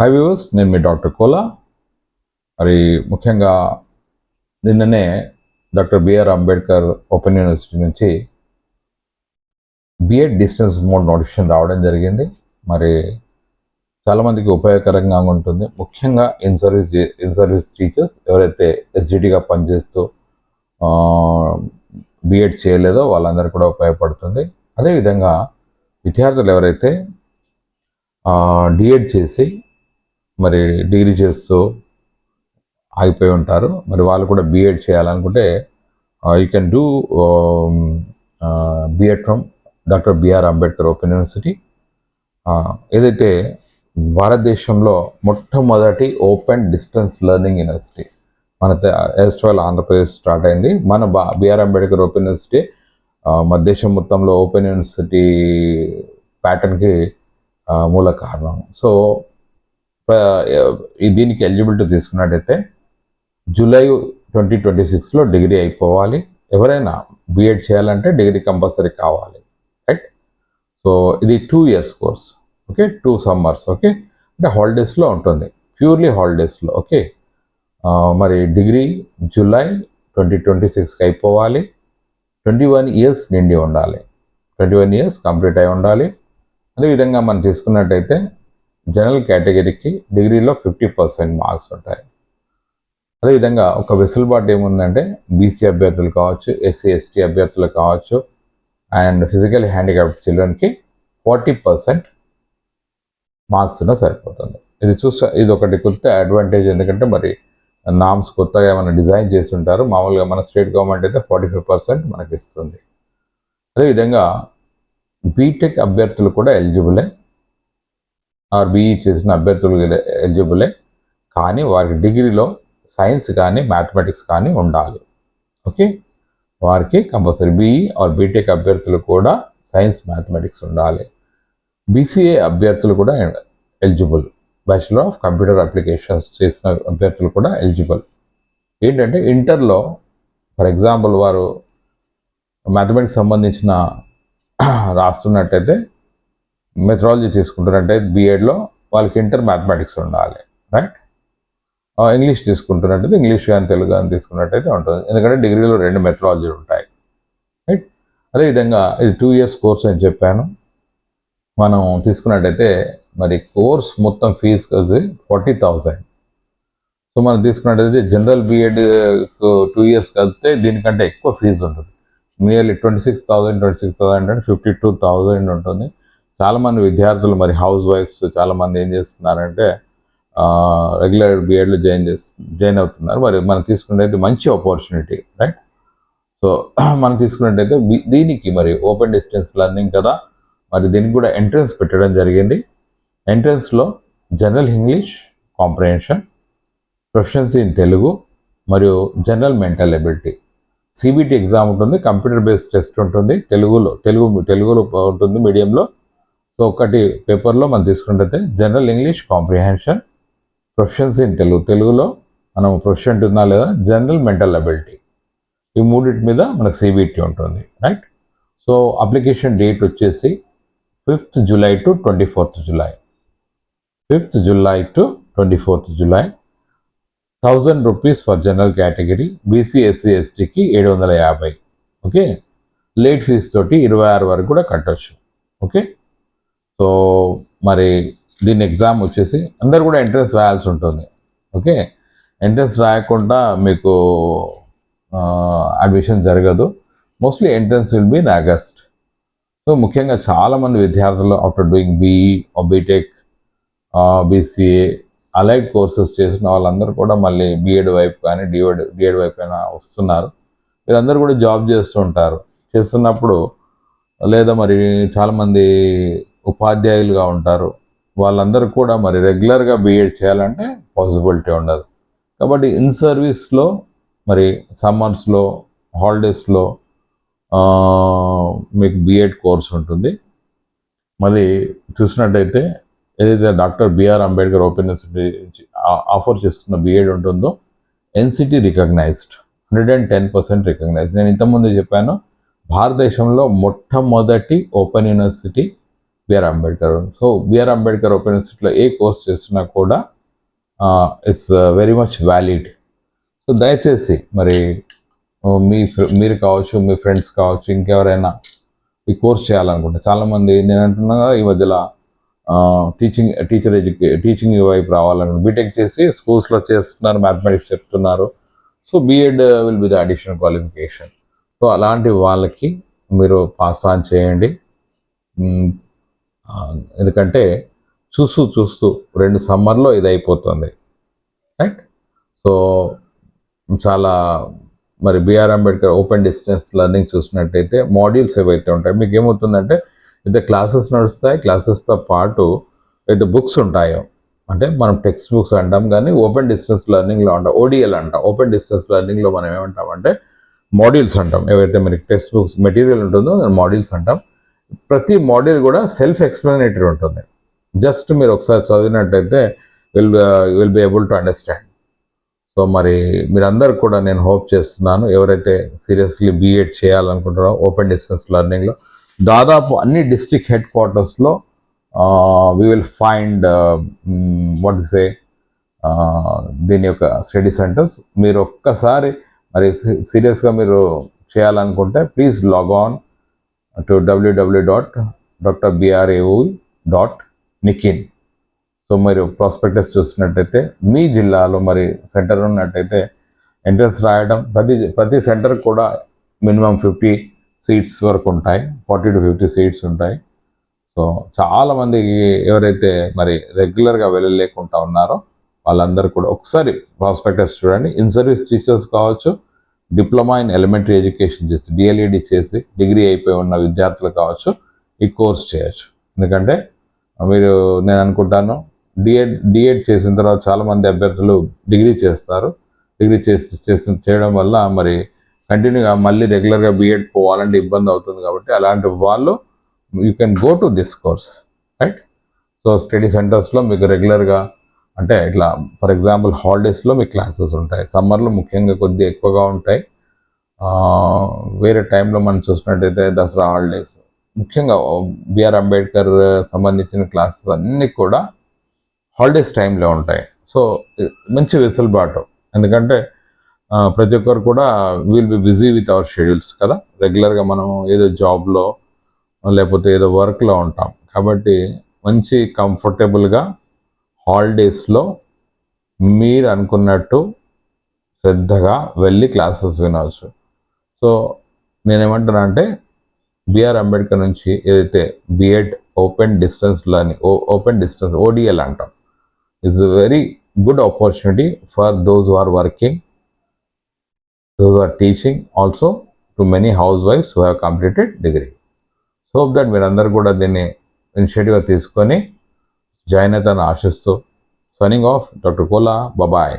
Hi viewers, నేను మీ doctor Kola. మరి ముఖ్యంగా నిన్ననే doctor BR Ambedkar open university నుంచి బిఎడ్ డిస్టెన్స్ మోడ్ నోటిఫికేషన్ రావడం జరిగింది. మరి చాలామందికి ఉపయోగకరంగా ఉంటుంది. ముఖ్యంగా ఇన్ సర్వీస్ టీచర్స్ ఎవరైతే ఎస్జిటిగా పనిచేస్తూ బిఎడ్ చేయలేదో వాళ్ళందరికీ కూడా ఉపయోగపడుతుంది. అదేవిధంగా విద్యార్థులు ఎవరైతే డిఎడ్ చేసి మరి డిగ్రీ చేస్తూ ఆగిపోయి ఉంటారు, మరి వాళ్ళు కూడా బిఎడ్ చేయాలనుకుంటే you can do BEd from doctor BR Ambedkar open university. ఏదైతే భారతదేశంలో మొట్టమొదటి ఓపెన్ డిస్టెన్స్ లెర్నింగ్ యూనివర్సిటీ మన ఎస్ట్రాల్ ఆంధ్రప్రదేశ్ స్టార్ట్ అయింది. మన బిఆర్ అంబేద్కర్ ఓపెన్ యూనివర్సిటీ మన దేశం మొత్తంలో ఓపెన్ యూనివర్సిటీ ప్యాటర్న్కి మూల కారణం. సో దీనికి ఎలిజిబిలిటీ తీసుకున్నట్టయితే జూలై 2026లో డిగ్రీ అయిపోవాలి. ఎవరైనా బిఎడ్ చేయాలంటే డిగ్రీ కంపల్సరీ కావాలి, రైట్? సో ఇది 2 years course, okay, 2 summers, okay, అంటే హాలిడేస్లో ఉంటుంది, ప్యూర్లీ హాలిడేస్లో, ఓకే. మరి డిగ్రీ జూలై 2026కి అయిపోవాలి. 21 years నిండి ఉండాలి, 21 years కంప్లీట్ అయి ఉండాలి. అదేవిధంగా మనం తీసుకున్నట్టయితే జనరల్ కేటగిరీకి డిగ్రీలో 50% మార్క్స్ ఉంటాయి. అదేవిధంగా ఒక వెసులుబాటు ఏముందంటే బీసీ అభ్యర్థులు కావచ్చు, ఎస్సీ ఎస్టీ అభ్యర్థులు కావచ్చు, అండ్ ఫిజికల్ హ్యాండిక్యాప్డ్ చిల్డ్రన్కి 40% మార్క్స్ ఉన్నా సరిపోతుంది. ఇది ఒకటి కొత్త అడ్వాంటేజ్. ఎందుకంటే మరి నామ్స్ కొత్తగా ఏమైనా డిజైన్ చేసి ఉంటారు. మామూలుగా మన స్టేట్ గవర్నమెంట్ అయితే 45% మనకి ఇస్తుంది. అదేవిధంగా బీటెక్ అభ్యర్థులు కూడా ఎలిజిబులే, బీఈ చేసిన అభ్యర్థులు ఎలిజిబులే, కానీ వారికి డిగ్రీలో సైన్స్ కానీ మ్యాథమెటిక్స్ కానీ ఉండాలి, ఓకే. వారికి కంపల్సరీ బీఈ ఆర్ బీటెక్ అభ్యర్థులు కూడా సైన్స్ మ్యాథమెటిక్స్ ఉండాలి. బీసీఏ అభ్యర్థులు కూడా eligible, bachelor of computer applications చేసిన అభ్యర్థులు కూడా ఎలిజిబుల్. ఏంటంటే ఇంటర్లో ఫర్ ఎగ్జాంపుల్ వారు మ్యాథమెటిక్స్ సంబంధించిన రాస్తున్నట్టయితే మెథడాలజీ తీసుకుంటున్నట్టే బీఎడ్లో వాళ్ళకి ఇంటర్ మ్యాథమెటిక్స్ ఉండాలి, రైట్? ఇంగ్లీష్ తీసుకుంటున్నట్టయితే ఇంగ్లీష్ కానీ తెలుగు కానీ తీసుకున్నట్టయితే ఉంటుంది, ఎందుకంటే డిగ్రీలో 2 మెథడాలజీలు ఉంటాయి, రైట్? అదేవిధంగా ఇది 2 years కోర్స్ అని చెప్పాను. మనం తీసుకున్నట్టయితే మరి కోర్స్ మొత్తం ఫీజు కలిసి 40,000. సో మనం తీసుకున్నట్టయితే జనరల్ బీఎడ్ 2 years కలిపితే దీనికంటే ఎక్కువ ఫీజు ఉంటుంది. నియర్లీ 26,000 అంటే 52,000 ఉంటుంది. చాలామంది విద్యార్థులు మరి హౌస్ వైఫ్స్ చాలామంది ఏం చేస్తున్నారంటే రెగ్యులర్ బిఎడ్లో జాయిన్ అవుతున్నారు. మరి మనం తీసుకున్నట్టయితే మంచి ఆపర్చునిటీ, రైట్? సో మనం తీసుకున్నట్టయితే దీనికి మరి ఓపెన్ డిస్టెన్స్ లెర్నింగ్ కదా, మరి దీనికి కూడా ఎంట్రన్స్ పెట్టడం జరిగింది. ఎంట్రన్స్లో general English comprehension, proficiency in Telugu మరియు general mental ability. CBT exam ఉంటుంది, కంప్యూటర్ బేస్డ్ టెస్ట్ ఉంటుంది, తెలుగులో ఉంటుంది మీడియంలో. సో ఒకటి పేపర్లో మనం తీసుకున్నట్టయితే general English comprehension, proficiency in తెలుగులో మనం ప్రొఫిషియెంట్ ఉన్నా లేదా, జనరల్ మెంటల్ అబిలిటీ, ఈ మూడింటి మీద మనకు సిబిటి ఉంటుంది, రైట్? సో అప్లికేషన్ డేట్ వచ్చేసి 5th July to 24th July, 5th July to 24th July. 1,000 rupees for general category, BC SC ఎస్టీకి 750, ఓకే. లేట్ ఫీజు తోటి 26 వరకు కూడా కట్టొచ్చు, ఓకే. సో మరి దీని ఎగ్జామ్ వచ్చేసి అందరు కూడా ఎంట్రన్స్ రాయాల్సి ఉంటుంది, ఓకే. ఎంట్రన్స్ రాయకుండా మీకు అడ్మిషన్ జరగదు. Mostly entrance will be in August. So ముఖ్యంగా చాలామంది విద్యార్థులు after doing BE BTech BCA allied courses చేసిన వాళ్ళందరూ కూడా మళ్ళీ బీఎడ్ వైపు కానీ డిఎడ్ వైపు అయినా వస్తున్నారు. వీరందరూ కూడా జాబ్ చేస్తూ ఉంటారు. చేస్తున్నప్పుడు లేదా మరి చాలామంది ఉపాధ్యాయులుగా ఉంటారు. వాళ్ళందరూ కూడా మరి రెగ్యులర్గా బీఎడ్ చేయాలంటే పాసిబిలిటీ ఉండదు. కాబట్టి ఇన్ సర్వీస్లో మరి సమ్మర్స్లో హాలిడేస్లో మీకు బిఎడ్ కోర్స్ ఉంటుంది. మరి చూసినట్టయితే ఏదైతే doctor BR Ambedkar open university offer చేస్తున్న బిఎడ్ ఉంటుందో ఎన్సిటీ రికగ్నైజ్డ్, 110% రికగ్నైజ్డ్. నేను ఇంతకుముందు చెప్పాను, భారతదేశంలో మొట్టమొదటి open university BR Ambedkar. So BR Ambedkar open యూనివర్సిటీలో ఏ కోర్స్ చేస్తున్నా కూడా it's very much valid. So దయచేసి మరి మీరు కావచ్చు, మీ ఫ్రెండ్స్ కావచ్చు, ఇంకెవరైనా ఈ కోర్స్ చేయాలనుకుంటే, చాలామంది నేను అంటున్నా ఈ మధ్యలో టీచింగ్ వైపు రావాలని బీటెక్ చేసి స్కూల్స్లో చేస్తున్నారు, మ్యాథమెటిక్స్ చెప్తున్నారు. So BEd will be the additional qualification. So అలాంటి వాళ్ళకి మీరు పాస్ ఆన్ చేయండి. ఎందుకంటే చూస్తూ 2 సమ్మర్లో ఇది అయిపోతుంది, రైట్? సో చాలా మరి BR Ambedkar open distance learning చూసినట్టయితే మాడ్యూల్స్ ఏవైతే ఉంటాయి, మీకు ఏమవుతుందంటే అయితే క్లాసెస్ నడుస్తాయి, క్లాసెస్తో పాటు అయితే బుక్స్ ఉంటాయో, అంటే మనం టెక్స్ట్ బుక్స్ అంటాం, కానీ ఓపెన్ డిస్టెన్స్ లెర్నింగ్లో అంటాం, ఓడిఎల్ అంటాం. ఓపెన్ డిస్టెన్స్ లెర్నింగ్లో మనం ఏమంటామంటే మాడ్యూల్స్ అంటాం. ఏవైతే మనకి టెక్స్ట్ బుక్స్ మెటీరియల్ ఉంటుందో మాడ్యూల్స్ అంటాం. ప్రతి మాడ్యూల్ కూడా సెల్ఫ్ ఎక్స్ప్లెనేటరీ ఉంటుంది. జస్ట్ మీరు ఒకసారి చదివినట్టయితే will be able to understand. So మరి మీరందరూ కూడా నేను హోప్ చేస్తున్నాను, ఎవరైతే సీరియస్లీ బీఎడ్ చేయాలనుకుంటారో ఓపెన్ డిస్టెన్స్ లెర్నింగ్లో దాదాపు అన్ని డిస్ట్రిక్ట్ హెడ్ క్వార్టర్స్లో we will find what to say దీని యొక్క స్టడీ సెంటర్స్. మీరు ఒక్కసారి మరి సీరియస్గా మీరు చేయాలనుకుంటే please log on to www.drbraoul.nikin. So మీరు ప్రాస్పెక్టస్ చూసినట్టయితే మీ జిల్లాలో మరి సెంటర్ ఉన్నట్టయితే ఎంట్రన్స్ రాయడం, ప్రతి సెంటర్ కూడా మినిమం 50 సీట్స్ వరకు ఉంటాయి, 40 to 50 సీట్స్ ఉంటాయి. సో చాలామందికి ఎవరైతే మరి రెగ్యులర్గా వెళ్ళలేకుండా ఉన్నారో వాళ్ళందరూ కూడా ఒకసారి ప్రాస్పెక్టస్ చూడండి. ఇన్ సర్వీస్ టీచర్స్ కావచ్చు, డిప్లొమా ఇన్ ఎలిమెంటరీ ఎడ్యుకేషన్ చేసి డిఎల్ఈడి చేసి డిగ్రీ అయిపోయి ఉన్న విద్యార్థులు కావచ్చు, ఈ కోర్స్ చేయొచ్చు. ఎందుకంటే మీరు నేను అనుకుంటాను డిఎడ్ చేసిన తర్వాత చాలామంది అభ్యర్థులు డిగ్రీ చేస్తారు. డిగ్రీ చేయడం వల్ల మరి కంటిన్యూగా మళ్ళీ రెగ్యులర్గా బీఎడ్ పోవాలంటే ఇబ్బంది అవుతుంది. కాబట్టి అలాంటి వాళ్ళు you can go to this course, right? So study సెంటర్స్లో మీకు రెగ్యులర్గా అంటే ఇట్లా ఫర్ ఎగ్జాంపుల్ హాలిడేస్లో మీకు క్లాసెస్ ఉంటాయి, సమ్మర్లో ముఖ్యంగా కొద్దిగా ఎక్కువగా ఉంటాయి. వేరే టైంలో మనం చూసినట్టయితే దసరా హాలిడేస్, ముఖ్యంగా బిఆర్ అంబేద్కర్ సంబంధించిన క్లాసెస్ అన్నీ కూడా హాలిడేస్ టైంలో ఉంటాయి. సో మంచి వెసులుబాటు, ఎందుకంటే ప్రతి ఒక్కరు కూడా will be busy with our schedules కదా. రెగ్యులర్గా మనం ఏదో జాబ్లో లేకపోతే ఏదో వర్క్లో ఉంటాం, కాబట్టి మంచి కంఫర్టబుల్గా హాలిడేస్లో మీరు అనుకున్నట్టు శ్రద్ధగా వెళ్ళి క్లాసెస్ వినవచ్చు. సో నేనేమంటున్నా అంటే బిఆర్ అంబేద్కర్ నుంచి ఏదైతే BEd open distance learning, open distance ODL అంటాం, is a very good opportunity for those who are working, those who are teaching, also to many housewives who have completed degree. So hope that మీరందరూ కూడా దీన్ని ఇనిషియేటివ్గా తీసుకొని join అవుతారని ఆశిస్తూ signing off doctor Kola. Bye.